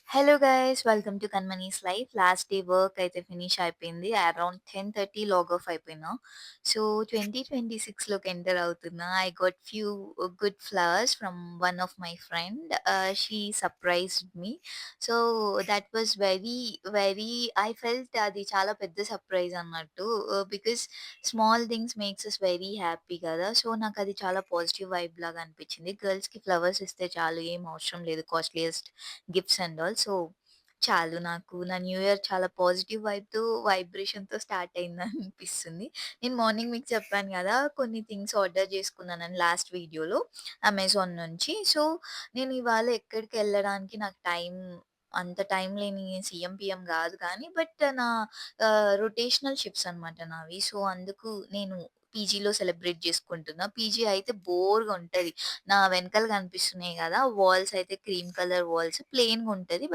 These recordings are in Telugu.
Hello guys welcome to Kanmani's life. Last day work అయితే ఫినిష్ అయిపోయింది. అరౌండ్ 10:30 లాగ్ ఆఫ్ అయిపోయినా. సో 2026లోకి ఎంటర్ అవుతున్నా. I got few good flowers from one of my friend. She surprised me. So that was very I felt అది చాలా పెద్ద సర్ప్రైజ్ అన్నట్టు. Because small things makes us very happy కదా! సో నాకు అది చాలా పాజిటివ్ వైబ్ లాగా అనిపించింది. గర్ల్స్‌కి ఫ్లవర్స్ ఇస్తే చాలు, ఏం అవసరం లేదు costliest gifts and all. So, చాలు నాకు నా న్యూ ఇయర్ చాలా పాజిటివ్ వైబ్రేషన్‌తో స్టార్ట్ అయిందనిపిస్తుంది. నేను మార్నింగ్ మీకు చెప్పాను గదా! కొన్ని థింగ్స్ ఆర్డర్ చేసుకున్నానని లాస్ట్ వీడియోలో అమెజాన్ నుంచి. సో, నేను ఇవాళ ఎక్కడికెళ్ళడానికి నాకు అంత టైం లేని సీఎం, పీఎం గాదు కానీ నా రొటేషనల్ షిఫ్ట్స్ అనమాట నావి. సో, అందుకు నేను పీజీలో సెలబ్రేట్ జేసుకుంటున్నా. పీజీ అయితే బోర్‌గా ఉంటది. నా వెనకాల కనిపిస్తున్నాయి గదా! వాల్స్ అయితే క్రీమ్ కలర్ వాల్స్ ప్లెయిన్‌గా ఉంటది.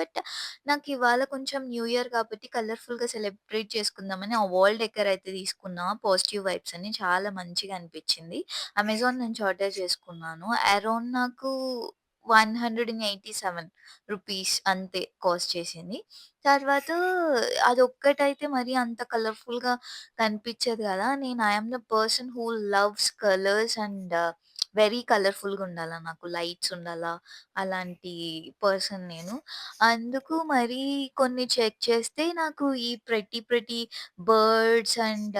నాకివాళ కొంచెం న్యూ ఇయర్ కాబట్టి కలర్‌ఫుల్‌గా సెలబ్రేట్ చేసుకుందామని ఆ వాల్ డెకర్ అయితే తీసుకున్నా. పాజిటివ్ వైబ్స్ అని చాలా మంచిగా అనిపించింది. అమెజాన్ నుంచి ఆర్డర్ చేసుకున్నాను. అరౌండ్ నాకు రూ. 187 అంతే కాస్ట్ చేసింది. తర్వాత అదొక్కటైతే మరి అంత కలర్‌ఫుల్‌గా కనిపించదు గదా! నేను I am the person who loves colours and very కలర్‌ఫుల్‌గా ఉండాల నాకు. లైట్స్ ఉండాలా, అలాంటి పర్సన్ నేను. అందుకు మరి కొన్ని చెక్ చేస్తే నాకు ఈ ప్రెటీ బర్డ్స్ అండ్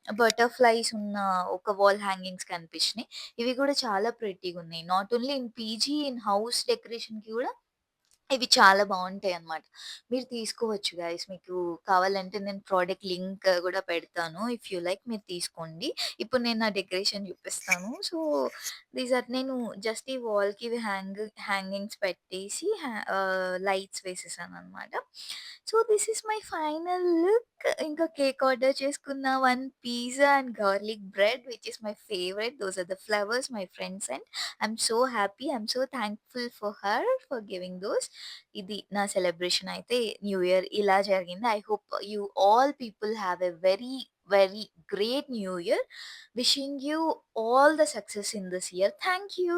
బటర్‌ఫ్లైస్ ఉన్న ఒక వాల్ హ్యాంగింగ్స్ కనిపించినాయి. ఇవి గూడా చాలా ప్రెట్టీగున్నాయి. Not only in PG, in house డెకరేషన్‌కి గూడా ఇవి చాలా బావుంటాయన్నమాట. మీరు తీసుకోవచ్చు గైస్. మీకు కావాలంటే నేను ప్రొడక్ట్ లింక్ గూడా పెడతాను. ఇఫ్ యూ లైక్ మీరు తీసుకోండి. ఇప్పుడు నేను నా డెకరేషన్ చూపిస్తాను. సో, నేను జస్ట్ ఈ వాల్‌కి ఇవి హ్యాంగింగ్స్ పెట్టేసి లైట్స్ వేసేసానన్నమాట. So, this is my final look. ఇంకా కేక్ ఆర్డర్ చేసుకున్న, 1 pizza and garlic bread which is my favourite. Those are the flowers my friend sent. I'm so happy. I'm so thankful for her for giving those. ఇది నా సెలబ్రేషన్ అయితే న్యూ ఇయర్ ఇలా జరిగింది. I hope you all people have a very great new year. Wishing you all the success in this year. Thank you.